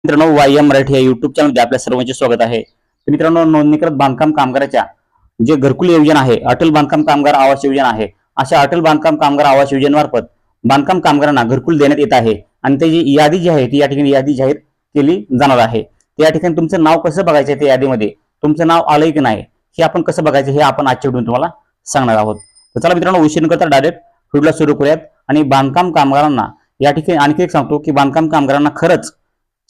मित्रांनो, Y M Marathi या YouTube चॅनलमध्ये आपल्या सर्वांचे स्वागत आहे। तर मित्रांनो, नोंदणीकृत बांधकाम कामगाराच्या जे घरकुल योजना आहे, अटल बांधकाम कामगार आवास योजना आहे, अशा अटल बांधकाम कामगार आवास योजनेमार्फत बांधकाम कामगारांना घरकुल देण्यात येत आहे आणि त्याची यादी जी आहे ती या ठिकाणी यादी जाहीर केली जाणार आहे। या ठिकाणी तुमचं नाव कसं बघायचं आहे, त्या यादीमध्ये तुमचं नाव आलंय की नाही हे आपण कसं बघायचं हे आपण आजच्या व्हिडिओत तुम्हाला सांगणार आहोत। तर चला मित्रांनो, उशीर न करता डायरेक्ट व्हिडिओला सुरू करूयात आणि बांधकाम कामगारांना या ठिकाणी आणखी एक सांगतो की बांधकाम कामगारांना खरंच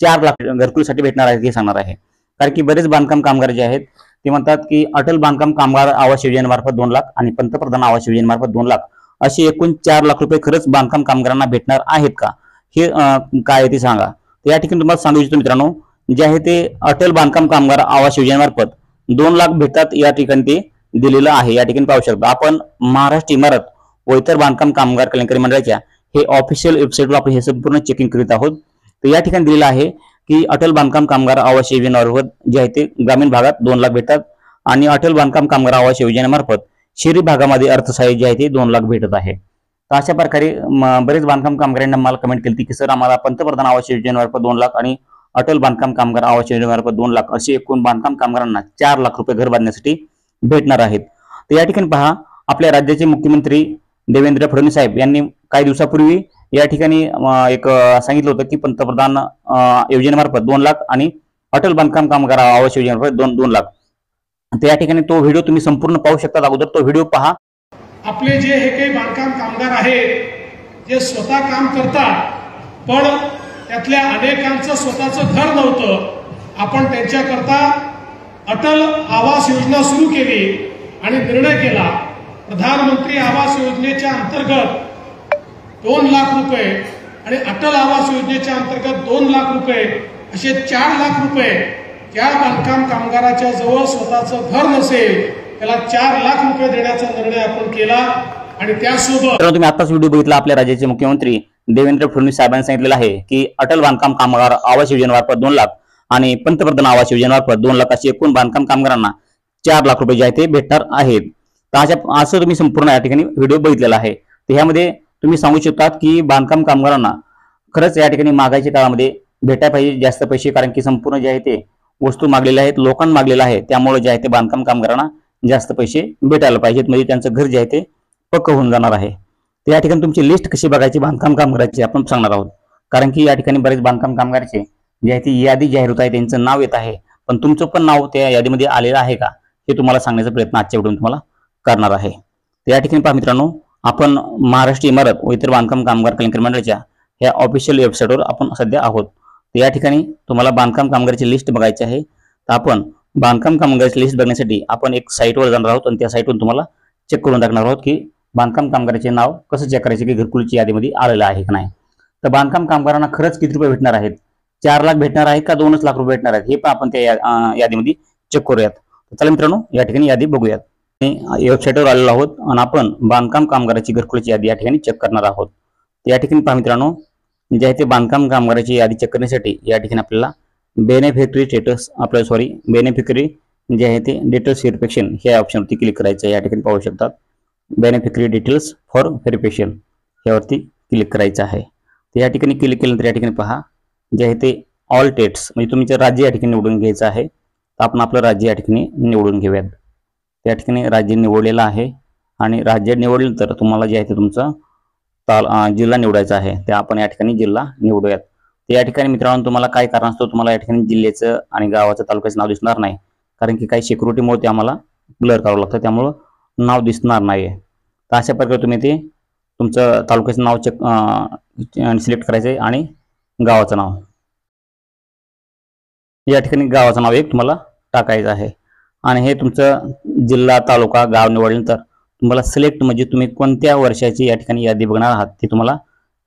4 लाख घरकुलसाठी भेटणार आहे हे सांगणार आहे। कारण की बरेच बांधकाम कामगार जे आहेत ते म्हणतात की अटल बांधकाम कामगार आवास योजनेमार्फत 2 लाख आणि पंतप्रधान आवास योजनेमार्फत 2 लाख असे एकूण 4 लाख रुपये खरंच बांधकाम कामगारांना भेटणार आहेत का, हे काय आहे ते सांगा। तर या ठिकाणी तुम्हाला सांगू इच्छितो मित्रांनो, जे आहे ते अटल बांधकाम कामगार आवास योजनेमार्फत 2 लाख भेटतात या ठिकाणी ते दिलेलं आहे। या ठिकाणी पाहू शकता आपण, महाराष्ट्र इमारत व इतर बांधकाम कामगार कल्याणकारी मंडळाच्या हे ऑफिशियल वेबसाईटवर आपण हे संपूर्ण चेकिंग करीत आहोत। तर या ठिकाणी दिलेलं आहे की अटल बांधकाम कामगार आवास योजनेमार्फत जे आहे ते ग्रामीण भागात 2 लाख भेटतात आणि अटल बांधकाम कामगार आवास योजनेमार्फत शहरी भागामध्ये अर्थसहाय्य जे आहे ते 2 लाख भेटत आहे। तर अशा प्रकारे बरेच बांधकाम कामगारांना मला कमेंट केली की सर, आम्हाला पंतप्रधान आवास योजनेमार्फत 2 लाख आणि अटल बांधकाम कामगार आवास योजनेमार्फत 2 लाख असे एकूण बांधकाम कामगारांना 4 लाख रुपये घर बांधण्यासाठी भेटणार आहेत। तर या ठिकाणी पहा, आपल्या राज्याचे मुख्यमंत्री देवेंद्र फडणवीस साहेब यांनी काही दिवसापूर्वी या ठिकाणी एक सांगितलं होतं की पंतप्रधान योजनेमार्फत 2 लाख आणि अटल बांधकाम कामगार आवास योजनेमार्फत 2 लाख। तर या ठिकाणी तो व्हिडिओ तुम्ही संपूर्ण पाहू शकता, अगोदर तो व्हिडिओ पहा। आपले जे हे काही बांधकाम कामगार आहेत जे स्वतः काम करतात, पण त्यातल्या अनेकांचं स्वतःचं घर नव्हतं, आपण त्यांच्याकरता अटल आवास योजना सुरू केली आणि निर्णय केला। प्रधानमंत्री आवास योजनेच्या अंतर्गत 2 लाख रुपये आणि अटल आवास योजनेच्या अंतर्गत 2 लाख रुपये असे 4 लाख रुपये ज्या बांधकाम कामगाराच्या जवळ स्वतःचं घर नसेल त्याला 4 लाख रुपये देण्याचा निर्णय आपण केला। आणि त्यासोबत तुम्ही आताच व्हिडिओ बघितला, आपल्या राज्याचे मुख्यमंत्री देवेंद्र फडणवीस साहेबांनी सांगितलेलं आहे की अटल बांधकाम कामगार आवास योजनेमार्फत 2 लाख आणि पंतप्रधान आवास योजनेमार्फत 2 लाख असे एकूण बांधकाम कामगारांना 4 लाख रुपये जे आहे ते भेटणार आहेत। तर असं तुम्ही संपूर्ण या ठिकाणी व्हिडिओ बघितलेला आहे। तर ह्यामध्ये तुम्ही सांगू शकतात की बांधकाम कामगारांना खरंच या ठिकाणी महागाईच्या काळामध्ये भेटायला पाहिजे जास्त पैसे, कारण की संपूर्ण जे आहे ते वस्तू मागलेल्या आहेत, लोकांना मागलेलं आहे, त्यामुळे जे आहे ते बांधकाम कामगारांना जास्त पैसे भेटायला पाहिजेत, म्हणजे त्यांचं घर जे आहे ते पक्क होऊन जाणार आहे। तर या ठिकाणी तुमची लिस्ट कशी बघायची बांधकाम कामगाराची आपण सांगणार आहोत। कारण की या ठिकाणी बरेच बांधकाम कामगाराचे जे आहे ती यादी जाहीर होत आहे, त्यांचं नाव येत आहे, पण तुमचं पण नाव त्या यादीमध्ये आलेलं आहे का हे तुम्हाला सांगण्याचा प्रयत्न आजच्या व्हिडिओमध्ये तुम्हाला करणार आहे। तर या ठिकाणी पहा मित्रांनो, आपण महाराष्ट्र इमारत व इतर बांधकाम कामगार कल्याणकारी मंडळाच्या ह्या ऑफिशियल वेबसाईटवर आपण सध्या आहोत। तर या ठिकाणी तुम्हाला बांधकाम कामगाराची लिस्ट बघायची आहे। तर आपण बांधकाम कामगाराची लिस्ट बघण्यासाठी आपण एक साईटवर जाणार आहोत आणि त्या साईटवरून तुम्हाला चेक करून टाकणार आहोत की बांधकाम कामगाराचे नाव कसं चेक करायचे की घरकुलची यादीमध्ये आलेलं आहे की नाही। तर बांधकाम कामगारांना खरंच किती रुपये भेटणार आहेत, 4 लाख भेटणार आहेत का 2 लाख रुपये भेटणार आहेत, हे पण आपण त्या यादीमध्ये चेक करूयात। तर चला मित्रांनो, या ठिकाणी यादी बघूयात। वेबसाईटवर आलेलो आहोत आणि आपण बांधकाम कामगाराची घरकुलची यादी या ठिकाणी चेक करणार आहोत। तर या ठिकाणी पहा मित्रांनो, जे आहे ते बांधकाम कामगाराची यादी चेक करण्यासाठी या ठिकाणी आपल्याला बेनिफिशरी जे आहे ते डिटेल्स व्हेरिफिकेशन ह्या ऑप्शनवरती क्लिक करायचं आहे। या ठिकाणी पाहू शकतात बेनिफिशरी डिटेल्स फॉर व्हेरिफिकेशन ह्यावरती क्लिक करायचं आहे। तर या ठिकाणी क्लिक केल्यानंतर या ठिकाणी पहा, जे आहे ते ऑल स्टेट्स म्हणजे तुमचं राज्य या ठिकाणी निवडून घ्यायचं आहे। तर आपण आपलं राज्य या ठिकाणी निवडून घेऊयात। त्या ठिकाणी राज्य निवडलेलं आहे आणि राज्य निवडल्यानंतर तुम्हाला जे आहे ते तुमचं जिल्हा निवडायचा आहे, ते आपण या ठिकाणी जिल्हा निवडूयात। तर या ठिकाणी मित्रांनो, तुम्हाला काय कारण असतं, तुम्हाला या ठिकाणी जिल्ह्याचं आणि गावाचं तालुक्याचं नाव दिसणार नाही, कारण की काही सिक्युरिटीमुळे ते आम्हाला ब्लर करावं लागतं, त्यामुळं नाव दिसणार नाही। तर अशा प्रकारे तुम्ही ते तुमचं तालुक्याचं नाव सिलेक्ट करायचं आहे आणि गावाचं नाव, या ठिकाणी गावाचं नाव एक तुम्हाला टाकायचं आहे। आणि हे तुमचं जिल्हा तालुका गाव निवडल्यानंतर तुम्हाला सिलेक्ट म्हणजे तुम्ही कोणत्या वर्षाची या ठिकाणी यादी बघणार आहात ती तुम्हाला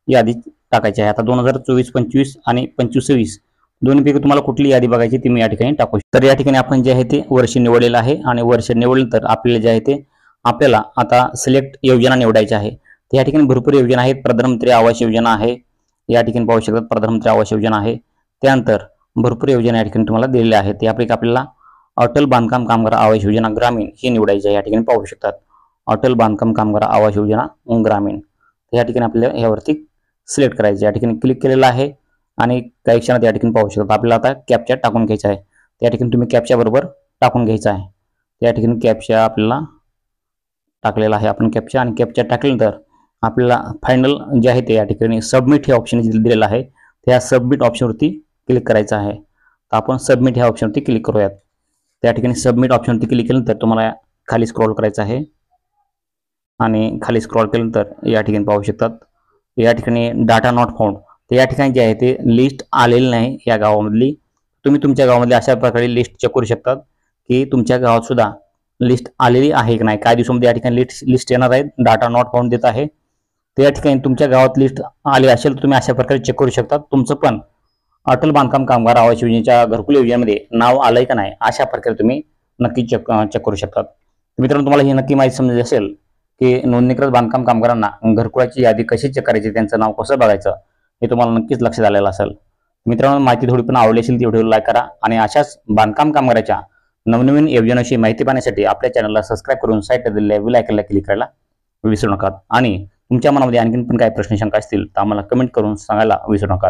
यादी टाकायची आहे। आता 2024-25 आणि 25-26 दोन्हीपैकी तुम्हाला कुठली यादी बघायची ती मी या ठिकाणी टाकू शकतो। तर या ठिकाणी आपण जे आहे ते वर्ष निवडलेलं आहे आणि वर्ष निवडल्यानंतर आपल्याला जे आहे ते आपल्याला आता सिलेक्ट योजना निवडायची आहे। तर या ठिकाणी भरपूर योजना आहेत, प्रधानमंत्री आवास योजना आहे, या ठिकाणी पाहू शकतात प्रधानमंत्री आवास योजना आहे, त्यानंतर भरपूर योजना या ठिकाणी तुम्हाला दिलेल्या आहेत। यापैकी आपल्याला अटल बांधकाम कामगार आवास योजना ग्रामीण ही निवडायची आहे। या ठिकाणी पाहू शकतात अटल बांधकाम कामगार आवास योजना ग्रामीण, या ठिकाणी आपल्याला यावरती सिलेक्ट करायचे। या ठिकाणी क्लिक केलेलं आहे आणि काही क्षणात या ठिकाणी पाहू शकता आपल्याला आता कॅप्चा टाकून घ्यायचा आहे. त्या ठिकाणी तुम्ही कॅप्चा बरोबर टाकून घ्यायचा आहे. त्या ठिकाणी कॅप्चा आपल्याला टाकलेला आहे आपण कॅप्चा, आणि कॅप्चा टाकल्यानंतर आपल्याला फायनल जे आहे ते या ठिकाणी सबमिट हे ऑप्शन दिलेलं आहे. त्या सबमिट ऑप्शनवरती क्लिक करायचं आहे. तर आपण सबमिट ह्या ऑप्शनवरती क्लिक करूयात. त्या ठिकाणी सबमिट ऑप्शनवरती क्लिक केल्यानंतर तुम्हाला खाली स्क्रॉल करायचं आहे, आणि खाली स्क्रॉल केल्यानंतर या ठिकाणी पाहू शकतात या ठिकाणी डाटा नॉट फाउंड. तर या ठिकाणी जे आहे ते लिस्ट आलेली नाही या गावामधली. तुम्ही तुमच्या गावामधली अशा प्रकारे लिस्ट चेक करू शकतात की तुमच्या गावात सुद्धा लिस्ट आलेली आहे की नाही. काही दिवसामध्ये या ठिकाणी लिस्ट येणार आहे, डाटा नॉट फाउंड देत आहे. तर या ठिकाणी तुमच्या गावात लिस्ट आली असेल तर तुम्ही अशा प्रकारे चेक करू शकता तुमचं पण अटल बांधकाम कामगार आवास योजनेच्या घरकुल योजनेमध्ये नाव आलंय का नाही, अशा प्रकारे तुम्ही नक्की चेक करू शकतात. मित्रांनो, तुम्हाला ही नक्की माहिती समजली असेल की नोंदणीकृत बांधकाम कामगारांना घरकुलाची यादी कशी चेक करायची, त्यांचं नाव कसं बघायचं, हे तुम्हाला नक्कीच लक्षात आलेलं असेल. मित्रांनो, माहिती थोडी पण आवडली असेल ती व्हिडिओ लाईक करा, आणि अशाच बांधकाम कामगाराच्या नवनवीन योजनांची माहिती पाहण्यासाठी आपल्या चॅनलला सबस्क्राईब करून साईडला दिलेल्या बेल आयकॉनला क्लिक करायला विसरू नका. आणि तुमच्या मनामध्ये आणखी पण काही प्रश्न शंका असतील तर आम्हाला कमेंट करून सांगायला विसरू नका.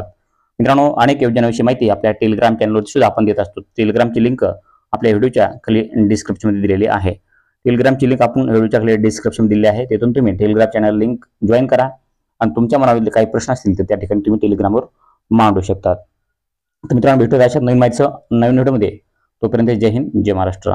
मित्रांनो, अनेक योजनांविषयी माहिती आपल्या टेलिग्राम चॅनलवरती सुद्धा आपण देत असतो. टेलिग्रामची लिंक आपल्या व्हिडिओच्या खाली डिस्क्रिप्शनमध्ये दिलेली आहे. टेलिग्रामची लिंक आपण व्हिडिओच्या खाली डिस्क्रिप्शनमध्ये दिली आहे. तिथून तुम्ही टेलिग्राम चॅनल लिंक जॉईन करा, आणि तुमच्या मनामध्ये काही प्रश्न असतील तर त्या ठिकाणी तुम्ही टेलिग्रामवर मांडू शकतात. तर मित्रांनो, भेटूया अशा नवीन माहितीचं नवीन व्हिडिओमध्ये. तोपर्यंत जय हिंद, जय महाराष्ट्र.